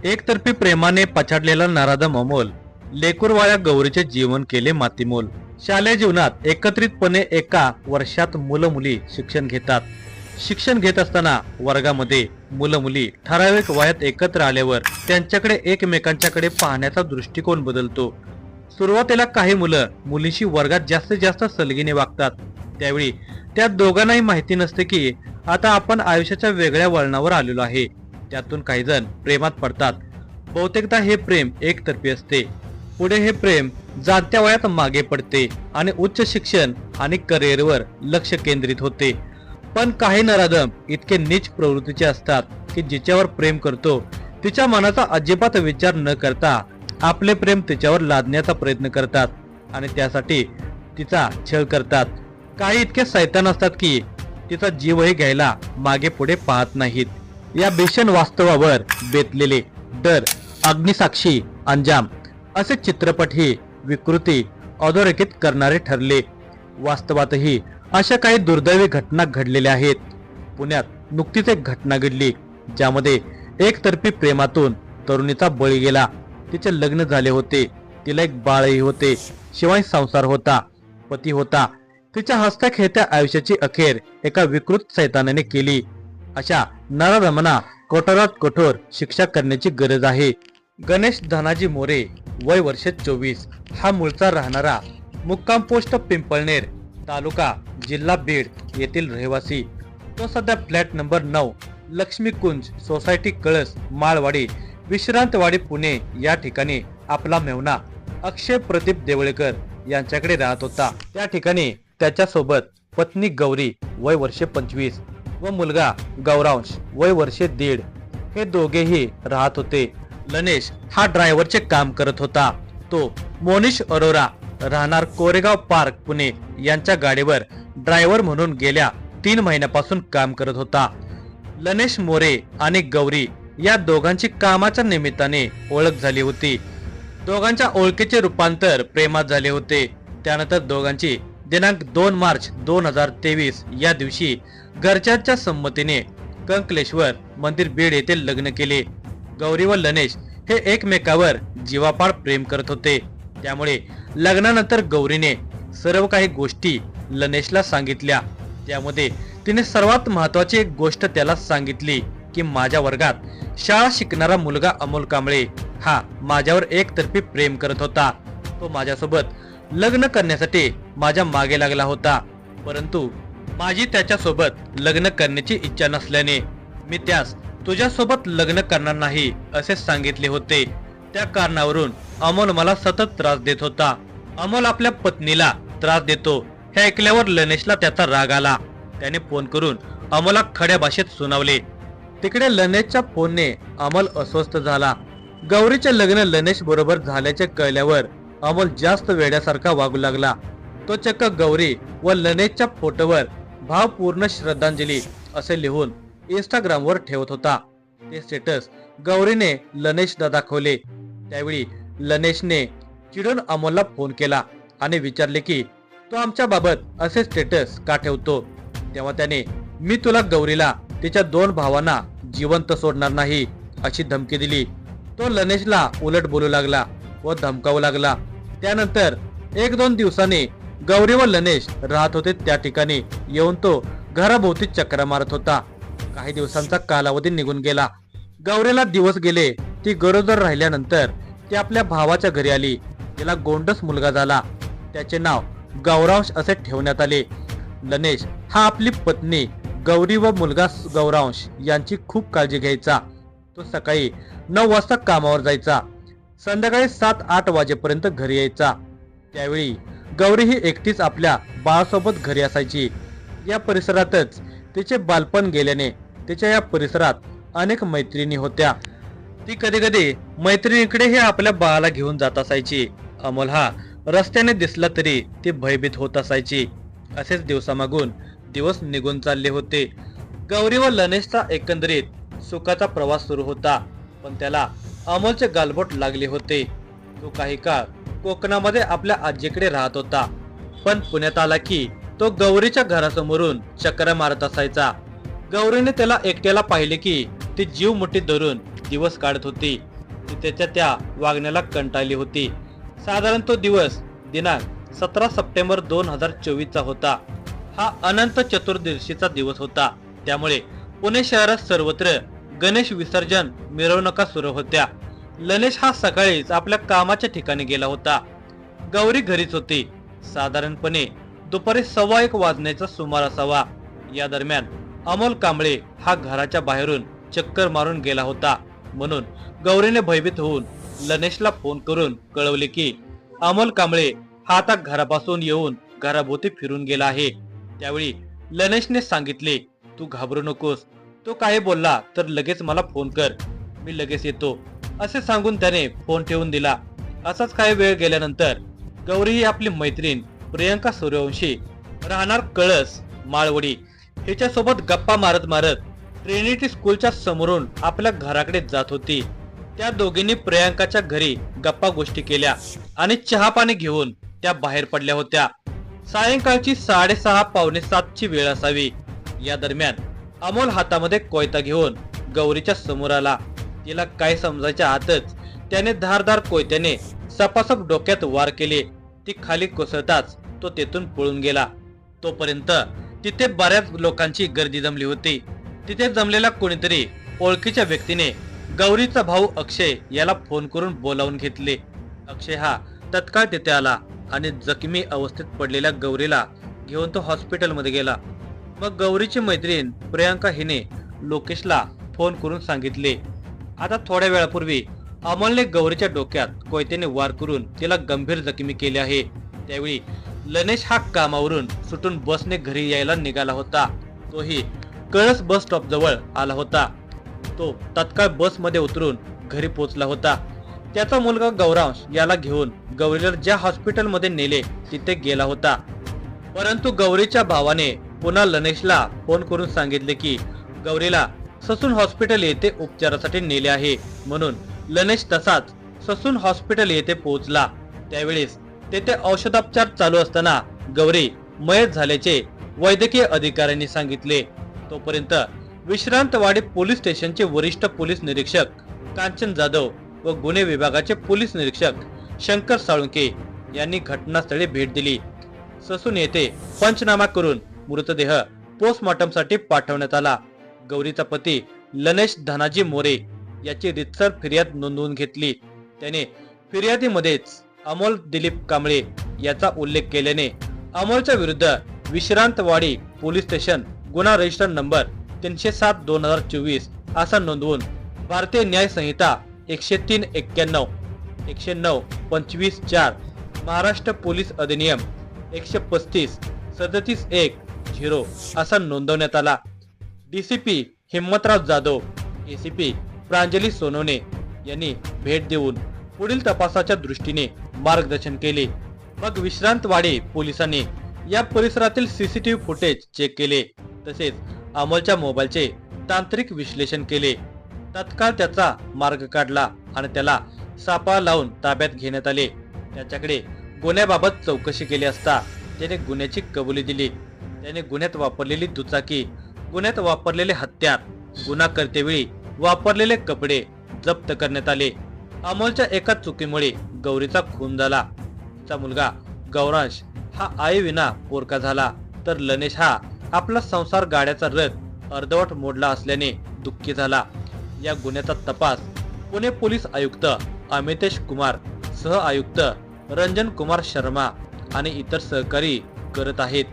एकतर्फी प्रेमाने पछाडलेला नराधम अमोल, लेकरवाळ्या गौरीचे जीवन केले मातीमोल. शालेय जीवनात एकत्रितपणे एका वर्षात मुलं मुली शिक्षण घेतात. शिक्षण घेत असताना वर्गामध्ये मुलं मुली ठराविक वयात एकत्र आल्यावर त्यांच्याकडे एकमेकांच्याकडे पाहण्याचा दृष्टिकोन बदलतो. सुरुवातीला काही मुलं मुलींशी वर्गात जास्तीत जास्त सलगीने वागतात. त्यावेळी त्या दोघांनाही माहिती नसते की आता आपण आयुष्याच्या वेगळ्या वळणावर आलेलो आहे. त्यातून काही जण प्रेमात पडतात. बहुतेकदा हे प्रेम एकतर्फी असते. पुढे हे प्रेम जाणत्या वयात मागे पडते आणि उच्च शिक्षण आणि करिअरवर लक्ष केंद्रित होते. पण काही नराधम इतके नीच प्रवृत्तीचे असतात की जिच्यावर प्रेम करतो तिच्या मनाचा अजिबात विचार न करता आपले प्रेम तिच्यावर लादण्याचा प्रयत्न करतात आणि त्यासाठी तिचा छळ करतात. काही इतके सैतान असतात की तिचा जीवही घ्यायला मागे पुढे पाहत नाहीत. या भीषण वास्तवावर बेतलेले डर, अग्निसाक्षी, अंजाम असे चित्रपटही विकृती अधोरेखित करणारे ठरले. वास्तवातही अशा काही दुर्दैवी घटना घडलेल्या आहेत. पुण्यात नुकतीच एक घटना घडली ज्यामध्ये एकतर्फी प्रेमातून तरुणीचा बळी गेला. तिचे लग्न झाले होते, तिला एक बाळही होते, शिवाय संसार होता, पती होता. तिच्या हसत्या खेळत्या आयुष्याची अखेर एका विकृत सैतानाने केली. अशा नराधमांना कठोरात कठोर शिक्षा करण्याची गरज आहे. गणेश धनाजी मोरे, वय वर्ष 24, हा मूळचा राहणारा मुक्काम पोस्ट पिंपळनेर, तालुका जिल्हा बीड येथील रहिवासी. तो सध्या फ्लॅट नंबर 9 लक्ष्मीकुंज सोसायटी कळस माळवाडी विश्रांतवाडी पुणे या ठिकाणी आपला मेहुणा अक्षय प्रदीप देवळेकर यांच्याकडे राहत होता. त्या ठिकाणी त्याच्यासोबत पत्नी गौरी, वय वर्ष 25 व मुलगा गौरांश, वय वर्ष 1.5 हे दोघेही राहत होते. लनेश हा ड्रायव्हरचे काम करत होता. तो मोनिश अरोरा, राहणार कोरेगाव पार्क पुणे यांच्या गाडीवर ड्रायव्हर म्हणून गेल्या 3 महिन्यापासून काम करत होता. लनेश मोरे आणि गौरी या दोघांची कामाच्या निमित्ताने ओळख झाली होती. दोघांच्या ओळखीचे रूपांतर प्रेमात झाले होते. त्यानंतर दोघांची दिनांक 2 मार्च 2023 या दिवशी घरच्यांच्या संमतीने कंकलेश्वर मंदिर बीड येथे लग्न केले. गौरी व लनेश हे एकमेकावर जीवापाड प्रेम करत होते. त्यामुळे लग्नानंतर गौरीने सर्व काही गोष्टी लनेशला सांगितल्या. त्यामध्ये तिने सर्वात महत्वाची एक गोष्ट त्याला सांगितली की माझ्या वर्गात शाळा शिकणारा मुलगा अमोल कांबळे हा माझ्यावर एकतर्फी प्रेम करत होता. तो माझ्यासोबत लग्न करण्यासाठी माझ्या मागे लागला होता, परंतु माझी त्याच्यासोबत लग्न करण्याची इच्छा नसल्याने मी त्यास तुझ्यासोबत लग्न करणार नाही असे सांगितले होते. त्या कारणावरून अमोल मला सतत त्रास देत होता. अमोल आपल्या पत्नीला त्रास देतो हे ऐकल्यावर लनेशला त्याचा राग आला. त्याने फोन करून अमोलला खड्या भाषेत सुनावले. तिकडे लनेशच्या फोनने अमोल अस्वस्थ झाला. गौरीचे लग्न लनेश बरोबर झाल्याचे कळल्यावर अमोल जास्त वेड्यासारखा वागू लागला. तो चक्क गौरी व लनेशच्या फोटोवर भावपूर्ण श्रद्धांजली असे लिहून इंस्टाग्रामवर ठेवत होता. ते स्टेटस गौरीने लनेशला दाखवले. त्यावेळी लनेशने चिडून अमोलला फोन केला आणि विचारले की तो आमच्या बाबत असे स्टेटस का ठेवतो. तेव्हा त्याने मी तुला गौरीला तिच्या 2 भावांना जिवंत सोडणार नाही अशी धमकी दिली. तो लनेशला उलट बोलू लागला व धमकावू लागला. त्यानंतर 1-2 दिवसांनी गौरी व लनेश राहत होते त्या ठिकाणी येऊन तो घराभोवती चक्रा मारत होता. काही दिवसांचा कालावधी निघून गेला. गौरीला दिवस गेले. ती गरोदर राहिल्यानंतर ती आपल्या भावाच्या घरी आली. तिला गोंडस मुलगा झाला. त्याचे नाव गौरांश असे ठेवण्यात आले. लनेश हा आपली पत्नी गौरी व मुलगा गौरांश यांची खूप काळजी घ्यायचा. तो सकाळी 9 वाजता कामावर जायचा. संध्याकाळी 7-8 वाजेपर्यंत घरी यायचा. त्यावेळी गौरी ही एकटीच आपल्या बाळासोबत घरी असायची. या परिसरातच तिचे बालपण गेल्याने तिच्या या परिसरात अनेक मैत्रिणी होत्या. ती कधी कधी मैत्रिणीकडे हे आपल्या बाळाला घेऊन जात असायची. अमोल हा रस्त्याने दिसला तरी ती भयभीत होत असायची. असेच दिवसामागून दिवस निघून चालले होते. गौरी व लनेशचा एकंदरीत सुखाचा प्रवास सुरू होता. पण त्याला अमोलचे गालबोट लागले होते. तो काही काळ कोकणामध्ये आपल्या आजीकडे राहत होता. पण पुण्यात आला की तो गौरीच्या घरासमोरून चक्र मारत असायचा. गौरीने त्याला एकट्याला पाहिले की ती जीव मुठीत धरून दिवस काढत होती. ती त्याच्या त्या वागण्याला कंटाळली होती. साधारण तो दिवस दिनांक 17 सप्टेंबर 2024 चा होता. हा अनंत चतुर्दशीचा दिवस होता. त्यामुळे पुणे शहरात सर्वत्र गणेश विसर्जन मिरवणुका सुरू होत्या. लनेश हा सकाळीच आपल्या कामाच्या ठिकाणी गेला होता. गौरी घरीच होती. साधारणपणे दुपारी 1:15 वाजण्याचा सुमार असावा. या दरम्यान अमोल कांबळे हा घराच्या बाहेरून चक्कर मारून गेला होता. म्हणून गौरीने भयभीत होऊन लनेशला फोन करून कळवले की अमोल कांबळे हा आता घरापासून येऊन घराभोवती फिरून गेला आहे. त्यावेळी लनेशने सांगितले, तू घाबरू नकोस, तो काही बोलला तर लगेच मला फोन कर, मी लगेच येतो, असे सांगून त्याने फोन ठेवून दिला. असाच काही वेळ गेल्यानंतर गौरी ही आपली मैत्रीण प्रियंका सूर्यवंशी राहणार कळस माळवडी हिच्यासोबत गप्पा मारत मारत ट्रिनिटी स्कूलच्या समोरून आपल्या घराकडे जात होती. त्या दोघींनी प्रियंकाच्या घरी गप्पा गोष्टी केल्या आणि चहा पाणी घेऊन त्या बाहेर पडल्या होत्या. सायंकाळची 6:30 पावणे 7 ची वेळ असावी. या दरम्यान अमोल हातामध्ये कोयता घेऊन गौरीच्या समोर आला. तिला काय समजायच्या आतच त्याने धारदार कोयत्याने सपासप डोक्यात वार केले. ती खाली कोसळताच तो तेथून पळून गेला. तोपर्यंत तिथे बऱ्याच लोकांची गर्दी जमली होती. तिथे जमलेल्या कोणीतरी ओळखीच्या व्यक्तीने गौरीचा भाऊ अक्षय याला फोन करून बोलावून घेतले. अक्षय हा तत्काळ तिथे आला आणि जखमी अवस्थेत पडलेल्या गौरीला घेऊन तो हॉस्पिटलमध्ये गेला. मग गौरीची मैत्रीण प्रियंका हिने लोकेशला फोन करून सांगितले. आता थोड्या वेळापूर्वी अमोलने गौरीच्या डोक्यात कोयत्याने वार करून तिला गंभीर जखमी केले आहे. त्यावेळी लनेश हा कामावरून सुटून बसने घरी यायला निघाला होता. तोही कळस बस स्टॉप जवळ आला होता. तो तत्काळ बसमध्ये उतरून घरी पोहोचला होता. त्याचा मुलगा गौरांश याला घेऊन गौरीला ज्या हॉस्पिटलमध्ये नेले तिथे गेला होता. परंतु गौरीच्या भावाने पुन्हा लनेशला फोन करून सांगितले की गौरीला ससून हॉस्पिटल येथे उपचारासाठी नेले आहे. म्हणून लनेश तसाच ससून हॉस्पिटल येथे पोहोचला. त्यावेळेस तेथे औषधोपचार चालू असताना गौरी मयत झाल्याचे वैद्यकीय अधिकाऱ्यांनी सांगितले. तोपर्यंत विश्रांतवाडी पोलीस स्टेशनचे वरिष्ठ पोलीस निरीक्षक कांचन जाधव व गुन्हे विभागाचे पोलीस निरीक्षक शंकर साळुंके यांनी घटनास्थळी भेट दिली. ससून येथे पंचनामा करून मृतदेह पोस्टमॉर्टमसाठी पाठवण्यात आला. गौरीचा पती लनेश धनाजी मोरे याची रितसर फिर्याद नोंदवून घेतली. त्याने फिर्यादीमध्येच अमोल दिलीप कांबळे याचा उल्लेख केल्याने अमोलच्या विरुद्ध विश्रांतवाडी पोलीस स्टेशन गुन्हा रजिस्टर नंबर 307/2024 असा नोंदवून भारतीय न्याय संहिता 103-91, 109-25-4, महाराष्ट्र पोलीस अधिनियम 135-37-1-0 असा नोंदवण्यात आला. डीसीपी हिम्मतराव जाधव, एसीपी प्रांजली सोनवणे यांनी भेट देऊन पुढील तपासाच्या दृष्टीने मार्गदर्शन केले. मग विश्रांतवाडी पोलिसांनी या परिसरातील सीसीटीव्ही फुटेज चेक केले. तसेच अमोलच्या मोबाईलचे तांत्रिक विश्लेषण केले. तत्काळ त्याचा मार्ग काढला आणि त्याला सापळा लावून ताब्यात घेण्यात आले. त्याच्याकडे गुन्ह्याबाबत चौकशी केली असता त्याने गुन्ह्याची कबुली दिली. त्याने गुन्ह्यात वापरलेली दुचाकी, गुन्ह्यात वापरलेले हत्यार, गुन्हा करतेवेळी वापरलेले कपडे जप्त करण्यात आले. अमोलच्या एका चुकीमुळे गौरीचा खून झाला. तिचा मुलगा गौरांश हा आई विना पोरका झाला, तर लनेश हा आपला संसार गाड्याचा रथ अर्धवट मोडला असल्याने दुःखी झाला. या गुन्ह्याचा तपास पुणे पोलीस आयुक्त अमितेश कुमार, सह आयुक्त रंजन कुमार शर्मा आणि इतर सहकारी करत आहेत.